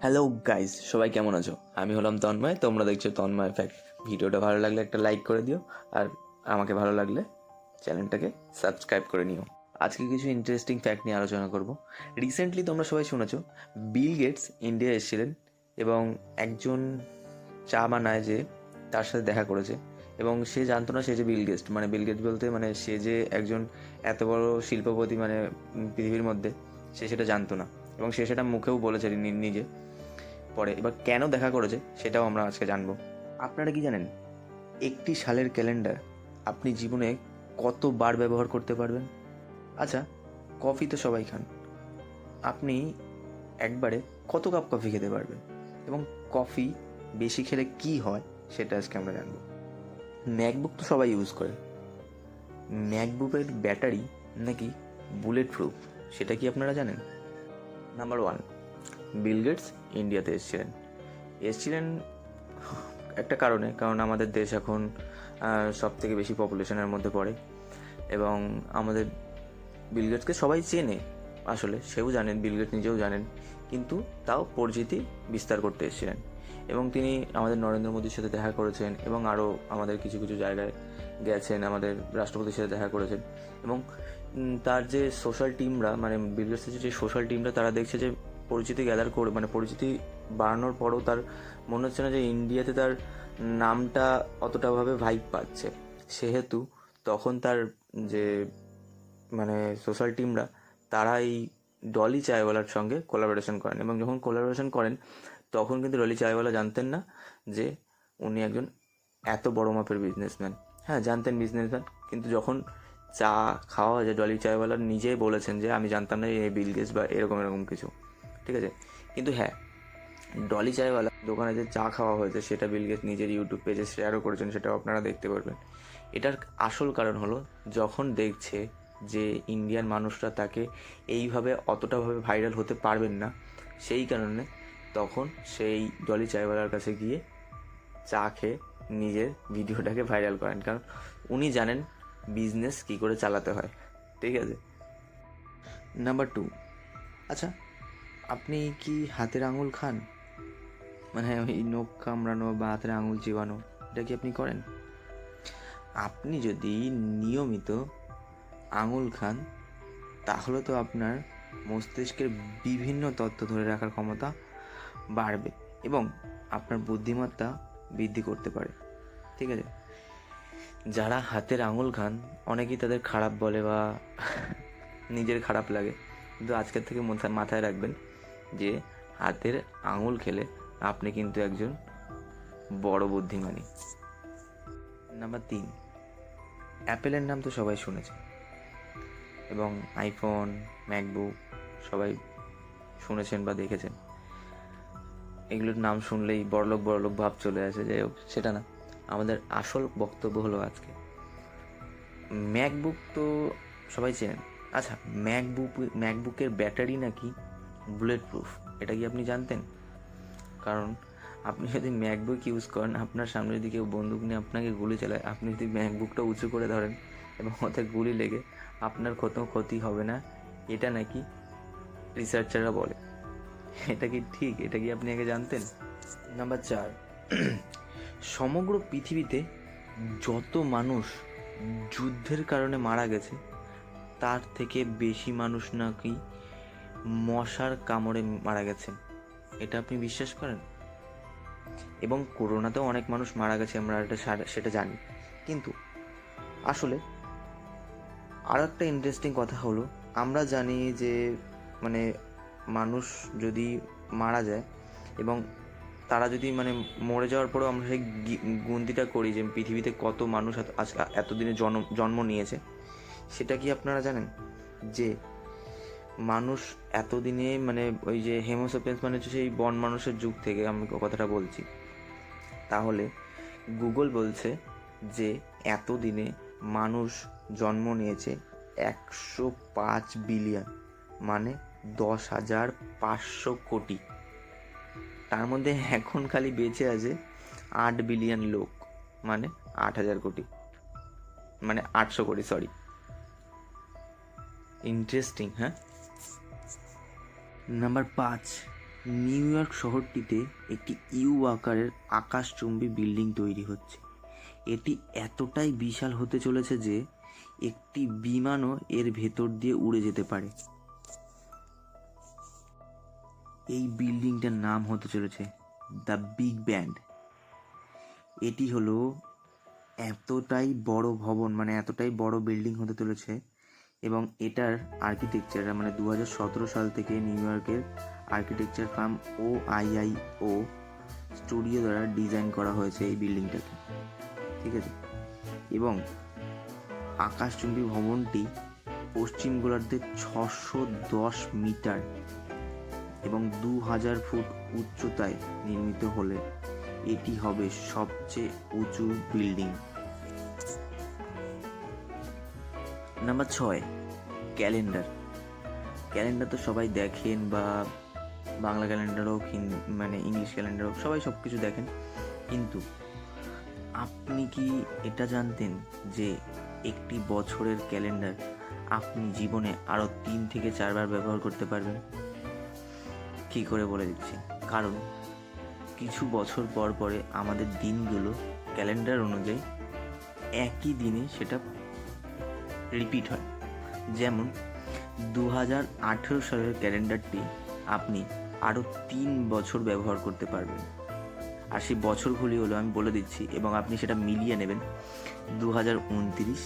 Hello guys, সবাই কেমন আছো? আমি হলাম তন্ময়, তোমরা দেখছো তন্ময় ফ্যাক্ট। ভিডিওটা ভালো লাগলে একটা লাইক করে দিও, আর আমাকে ভালো লাগলে চ্যানেলটাকে সাবস্ক্রাইব করে নিও। আজকে কিছু ইন্টারেস্টিং ফ্যাক্ট নিয়ে আলোচনা করব। রিসেন্টলি তোমরা সবাই শুনেছো বিল গেটস ইন্ডিয়া এসেছিলেন এবং একজন চা বানায় যে তার সাথে দেখা করেছে, এবং সে জানতো না সে যে বিল গেটস। মানে বিল গেটস বলতে মানে সে যে একজন এত বড় শিল্পপতি মানে পৃথিবীর মধ্যে, সে সেটা জানতো না, এবং সে সেটা মুখেও বলেছে নিজে পরে। এবার কেন দেখা করেছে সেটাও আমরা আজকে জানবো। আপনারা কি জানেন একটি সালের ক্যালেন্ডার আপনি জীবনে কতবার ব্যবহার করতে পারবেন? আচ্ছা, কফি তো সবাই খান, আপনি একবারে কত কাপ কফি খেতে পারবেন? এবং কফি বেশি খেলে কি হয় সেটা আজকে আমরা জানবো। ম্যাকবুক তো সবাই ইউজ করে, ম্যাকবুকের ব্যাটারি নাকি বুলেট প্রুফ, সেটা কি আপনারা জানেন? নাম্বার 1, বিল গেটস ইন্ডিয়াতে এসেছিলেন একটা কারণ আমাদের দেশ এখন সব থেকে বেশি পপুলেশনের মধ্যে পড়ে, এবং আমাদের বিল গেটসকে সবাই চেনে। আসলে সেও জানেন, বিল গেটস নিজেও জানেন, কিন্তু তাও পরিচিতি বিস্তার করতে এসেছিলেন। এবং তিনি আমাদের নরেন্দ্র মোদীর সাথে দেখা করেছেন, এবং আরও আমাদের কিছু কিছু জায়গায় গেছেন, আমাদের রাষ্ট্রপতির সাথে দেখা করেছেন। এবং তার যে সোশ্যাল টিমরা, মানে বিল গেটসের যে সোশ্যাল টিমরা, তারা দেখছে যে পরিচিতি গ্যাদার করে, মানে পরিচিতি বাড়ানোর পরও তার মনে হচ্ছে না যে ইন্ডিয়াতে তার নামটা অতটাভাবে ভাইব পাচ্ছে। সেহেতু তখন তার যে মানে সোশ্যাল টিমরা, তারা এই ডলি চায়ওয়ালার সঙ্গে কোলাবোরেশন করেন, এবং যখন কোলাবোরেশন করেন তখন কিন্তু ডলি চায়ওয়ালা জানতেন না যে উনি একজন এত বড় মাপের বিজনেসম্যান। হ্যাঁ, জানতেন বিজনেসম্যান, কিন্তু যখন চা খাওয়া হয়েছে ডলি চায়ওয়ালা নিজেই বলেছেন যে আমি জানতাম না এই বিল গেটস বা এরকম এরকম কিছু। ঠিক আছে, কিন্তু হ্যাঁ, ডলি চায়ওয়ালা দোকানে যে চা খাওয়া হয়েছে সেটা বিল গেটস নিজের ইউটিউব পেজে শেয়ারও করেছেন, সেটাও আপনারা দেখতে পারবেন। এটার আসল কারণ হলো যখন দেখছে যে ইন্ডিয়ান মানুষরা তাকে এইভাবে অতটাভাবে ভাইরাল হতে পারবেন না, সেই কারণে তখন সেই ডলি চায়ওয়ালার কাছে গিয়ে চা খেয়ে নিজের ভিডিওটাকে ভাইরাল করেন, কারণ উনি জানেন বিজনেস কী করে চালাতে হয়। ঠিক আছে। নাম্বার 2, আচ্ছা, আপনি কি হাতের আঙুল খান? মানে ওই নখ কামড়ানো বা হাতের আঙুল চিবানো, এটা কি আপনি করেন? আপনি যদি নিয়মিত আঙুল খান তাহলে তো আপনার মস্তিষ্কের বিভিন্ন তথ্য ধরে রাখার ক্ষমতা বাড়বে, এবং আপনার বুদ্ধিমত্তা বৃদ্ধি করতে পারে। ঠিক আছে। যারা হাতের আঙুল খান অনেকেই তাদের খারাপ বলে বা নিজের খারাপ লাগে, কিন্তু আজকের থেকে মাথায় রাখবেন যে হাতের আঙুল খেলে আপনি কিন্তু একজন বড় বুদ্ধিমানী। নাম্বার 3, অ্যাপেলের নাম তো সবাই শুনেছে, এবং আইফোন, ম্যাকবুক সবাই শুনেছেন বা দেখেছেন। এগুলোর নাম শুনলেই বড়লোক বড়লোক ভাব চলে আসে, যাই হোক সেটা না। আমাদের আসল বক্তব্য হলো আজকে ম্যাকবুক তো সবাই চেনেন। আচ্ছা, ম্যাকবুকের ব্যাটারি নাকি বুলেট প্রুফ, এটা কি আপনি জানতেন? কারণ আপনি যদি ম্যাকবুক ইউজ করেন, আপনার সামনে যদি কেউ বন্দুক নিয়ে আপনাকে গুলি চালায়, আপনি যদি ম্যাকবুকটা উঁচু করে ধরেন এবং ওতে গুলি লেগে আপনার কোনো ক্ষতি হবে না, এটা নাকি রিসার্চাররা বলে। এটা কি ঠিক? এটা কি আপনি আগে জানতেন? নাম্বার 4, সমগ্র পৃথিবীতে যত মানুষ যুদ্ধের কারণে মারা গেছে তার থেকে বেশি মানুষ নাকি মশার কামড়ে মারা গেছেন। এটা আপনি বিশ্বাস করেন? এবং করোনাতেও অনেক মানুষ মারা গেছে, আমরা সেটা জানি। কিন্তু আসলে আর একটা ইন্টারেস্টিং কথা হলো, আমরা জানি যে মানে মানুষ যদি মারা যায় এবং তারা যদি মানে মরে যাওয়ার পরেও আমরা সেই গুনতিটা করি যে পৃথিবীতে কত মানুষ এতদিনে জন্ম নিয়েছে, সেটা কি আপনারা জানেন যে মানুষ এতদিনে মানে ওই যে হেমোসেপিয়েন্স মানে হচ্ছে সেই বন মানুষের যুগ থেকে আমি কথাটা বলছি, তাহলে গুগল বলছে যে এতদিনে মানুষ জন্ম নিয়েছে 105 বিলিয়ন, মানে 10,500 কোটি। তার মধ্যে এখন খালি বেঁচে আছে 8 বিলিয়ন লোক, মানে 8,000 কোটি, মানে 800 কোটি, সরি। ইন্টারেস্টিং, হ্যাঁ। নাম্বার 5, নিউ ইয়র্ক শহরটিতে একটি ইউ আকারের আকাশচুম্বী বিল্ডিং তৈরি হচ্ছে। এটি এতটাই বিশাল হতে চলেছে যে একটি বিমানও এর ভেতর দিয়ে উড়ে যেতে পারে। এই বিল্ডিংটার নাম হতে চলেছে দ্য বিগ ব্যান্ড। এটি হলো এতটাই বড় ভবন, মানে এতটাই বড় বিল্ডিং হতে চলেছে, এবং এটার আর্কিটেকচার 2017 সাল থেকে নিউ ইয়র্কের আর্কিটেকচার ফার্ম OIIO স্টুডিও দ্বারা ডিজাইন করা হয়েছে এই বিল্ডিংটাকে, ঠিক আছে। এবং আকাশচুম্বী ভবনটি পশ্চিম গোলার্ধে 610 মিটার এবং 2000 ফুট উচ্চতায় নির্মিত হলে এটি হবে সবচেয়ে উঁচু বিল্ডিং। Number 6, calendar. ক্যালেন্ডার তো সবাই দেখেন, বা বাংলা ক্যালেন্ডার হোক, ইংলিশ ক্যালেন্ডার হোক, সবাই সব কিছু দেখেন। কিন্তু আপনি কি এটা জানতেন যে একটি বছরের ক্যালেন্ডার আপনি জীবনে আরও 3 থেকে 4 বার ব্যবহার করতে পারবেন? কী করে বলে দিচ্ছি। কারণ কিছু বছর পর পরে আমাদের দিনগুলো ক্যালেন্ডার অনুযায়ী একই দিনে সেটা রিপিট হয়। যেমন 2018 সালের ক্যালেন্ডারটি আপনি আরও 3 বছর ব্যবহার করতে পারবেন। আর সেই বছরগুলি হলো, আমি বলে দিচ্ছি, এবং আপনি সেটা মিলিয়ে নেবেন। 2029,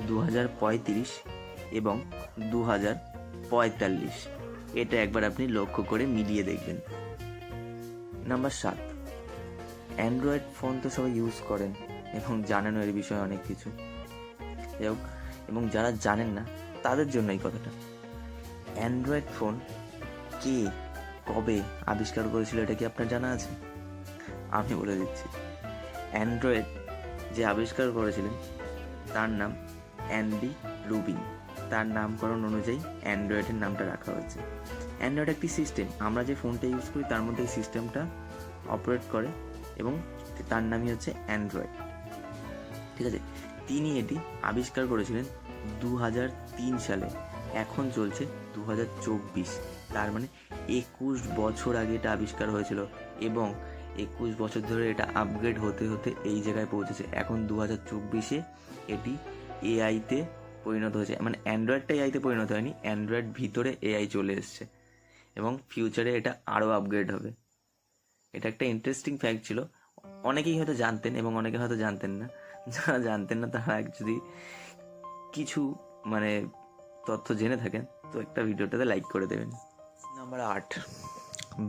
2035 এবং 2045। এটা একবার আপনি লক্ষ্য করে মিলিয়ে দেখবেন। নাম্বার 7, অ্যান্ড্রয়েড ফোন তো সবাই ইউজ করেন এবং জানেন এর বিষয়ে অনেক কিছু, এবং যারা জানেন না তাদের জন্য এই কথাটা। অ্যান্ড্রয়েড ফোন কে কবে আবিষ্কার করেছিল এটা কি আপনার জানা আছে? আমি বলে দিচ্ছি। অ্যান্ড্রয়েড যে আবিষ্কার করেছিলেন তার নাম অ্যান্ডি রুবিন। তার নামকরণ অনুযায়ী অ্যান্ড্রয়েডের নামটা রাখা হয়েছে। অ্যান্ড্রয়েড একটি সিস্টেম, আমরা যে ফোনটা ইউজ করি তার মধ্যে এই সিস্টেমটা অপারেট করে, এবং তার নামই হচ্ছে অ্যান্ড্রয়েড, ঠিক আছে। তিনি এটি আবিষ্কার করেছিলেন 2003 সালে। এখন চলছে 2024, তার 21 বছর আগে এটা আবিষ্কার হয়েছিল, এবং 21 বছর ধরে এটা আপগ্রেড হতে হতে এই জায়গায় পৌঁছেছে। এখন 2024-এ এটি এআইতে পরিণত হয়েছে। অ্যান্ড্রয়েডটা এআইতে পরিণত হয়নি, অ্যান্ড্রয়েড ভিতরে এআই চলে এসছে, এবং ফিউচারে এটা আরও আপগ্রেড হবে। এটা একটা ইন্টারেস্টিং ফ্যাক্ট ছিল। অনেকেই হয়তো জানতেন এবং অনেকে হয়তো জানতেন না। যারা জানতেন না তারা যদি কিছু তথ্য জেনে থাকেন তো একটা ভিডিওটাতে লাইক করে দেবেন। নাম্বার 8,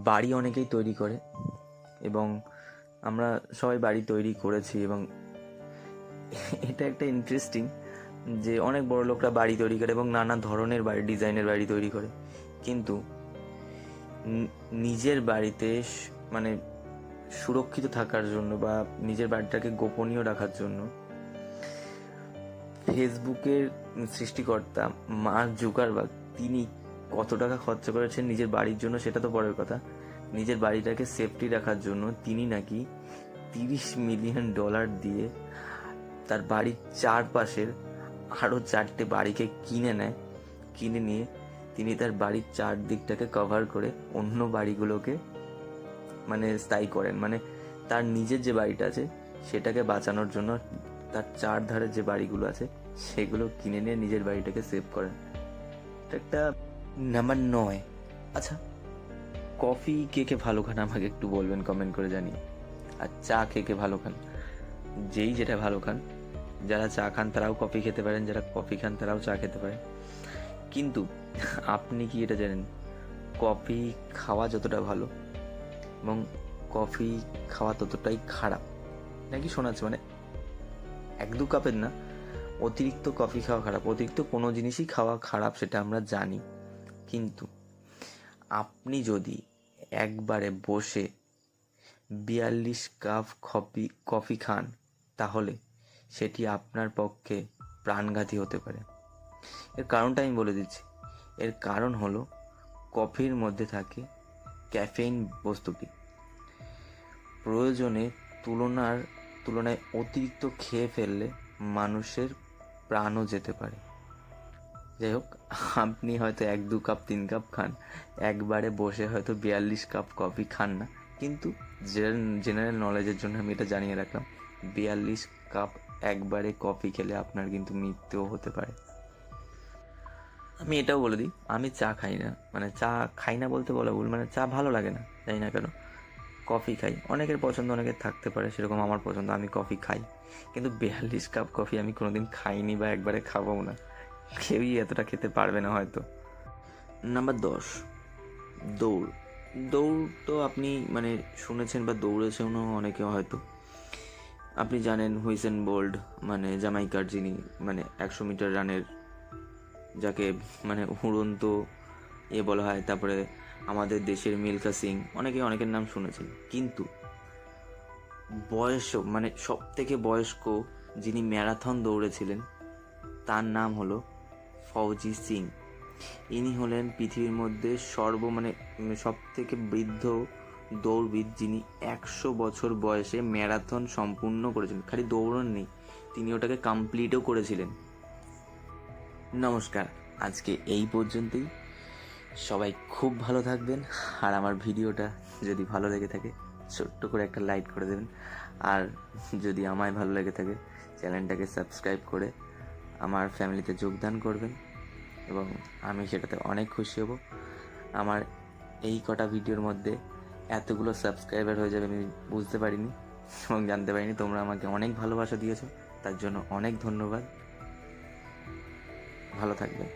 বাড়ি অনেকেই তৈরি করে, এবং আমরা সবাই বাড়ি তৈরি করেছি, এবং এটা একটা ইন্টারেস্টিং যে অনেক বড় লোকরা বাড়ি তৈরি করে এবং নানা ধরনের বাড়ি, ডিজাইনের বাড়ি তৈরি করে। কিন্তু নিজের বাড়িতে সুরক্ষিত থাকার জন্য বা নিজের বাড়িটাকে গোপনীয় রাখার জন্য ফেসবুকের সৃষ্টিকর্তা মার্ক জুকারবার্গ তিনি কত টাকা খরচা করেছেন নিজের বাড়ির জন্য সেটা তো পরের কথা। নিজের বাড়িটাকে সেফটি রাখার জন্য তিনি নাকি $30 মিলিয়ন দিয়ে তার বাড়ির চারপাশের আরও 4টে বাড়িকে কিনে নিয়ে তিনি তার বাড়ির চারদিকটাকে কভার করে অন্য বাড়িগুলোকে স্থায়ী করেন। তার নিজের যে বাড়িটা আছে সেটাকে বাঁচানোর জন্য তার চারধারে যে বাড়িগুলো আছে সেগুলো কিনে নিয়ে নিজের বাড়িটাকে সেভ করেন। এটা একটা। নাম্বার 9, আচ্ছা, কফি কে ভালো খান আমাকে একটু বলবেন কমেন্ট করে জানিয়ে। আর চা কে ভালো খান? যেই যেটা ভালো খান, যারা চা খান তারাও কফি খেতে পারেন, যারা কফি খান তারাও চা খেতে পারেন। কিন্তু আপনি কি এটা জানেন কফি খাওয়া যতটা ভালো এবং কফি খাওয়া ততটাই খারাপ? নাকি শোনাচ্ছে 1-2 কাপের না, অতিরিক্ত কফি খাওয়া খারাপ, অতিরিক্ত কোনো জিনিসই খাওয়া খারাপ সেটা আমরা জানি। কিন্তু আপনি যদি একবারে বসে 42 কাপ কফি খান তাহলে সেটি আপনার পক্ষে প্রাণঘাতী হতে পারে। এর কারণটা আমি বলে দিচ্ছি। এর কারণ হলো কফির মধ্যে থাকে ক্যাফেইন বস্তুটি। প্রয়োজনে তুলনায় অতিরিক্ত খেয়ে ফেললে মানুষের প্রাণও যেতে পারে। যাই হোক, আপনি হয়তো 1-2 কাপ 3 কাপ খান, একবারে বসে হয়তো 42 কাপ কফি খান না, কিন্তু জেনারেল নলেজের জন্য আমি এটা জানিয়ে রাখলাম, 42 কাপ একবারে কফি খেলে আপনার কিন্তু মৃত্যুও হতে পারে। আমি এটাও বলে দিই, আমি চা খাই না, মানে চা খাই না বলতে বলা ভুল, মানে চা ভালো লাগে না, জানি না কেন। কফি খাই, অনেকের পছন্দ অনেকের থাকতে পারে, সেরকম আমার পছন্দ, আমি কফি খাই, কিন্তু 42 কাপ কফি আমি কোনোদিন খাইনি বা একবারে খাবও না। কেউই এতটা খেতে পারবে না হয়তো। নাম্বার 10, দৌড়। দৌড় তো আপনি মানে শুনেছেন বা দৌড়েছেনও অনেকে হয়তো। আপনি জানেন হুইসেন বোল্ট, মানে জামাইকার যিনি মানে 100 মিটার রানের যাকে মানে উড়ন্ত বলা হয়, তারপরে আমাদের দেশের মিলখা সিং, অনেকের নাম শুনেছেন, কিন্তু মানে সব থেকে বয়স্ক যিনি ম্যারাথন দৌড়েছিলেন তার নাম হলো ফৌজি সিং। ইনি হলেন পৃথিবীর মধ্যে সব থেকে বৃদ্ধ দৌড়বিদ, যিনি 100 বছর বয়সে ম্যারাথন সম্পূর্ণ করেছিলেন। খালি দৌড়ন নেই, তিনি ওটাকে কমপ্লিটও করেছিলেন। নমস্কার, আজকে এই পর্যন্তই। সবাই খুব ভালো থাকবেন, আর আমার ভিডিওটা যদি ভালো লেগে থাকে ছোট্ট করে একটা লাইক করে দেবেন, আর যদি আমায় ভালো লেগে থাকে চ্যানেলটাকে সাবস্ক্রাইব করে আমার ফ্যামিলিতে যোগদান করবেন, এবং আমি সেটাতে অনেক খুশি হব। আমার এই কটা ভিডিওর মধ্যে এতগুলো সাবস্ক্রাইবার হয়ে যাবে আমি বুঝতে পারিনি এবং জানতে পারিনি। তোমরা আমাকে অনেক ভালোবাসা দিয়েছো, তার জন্য অনেক ধন্যবাদ। ভালো থাকবেন।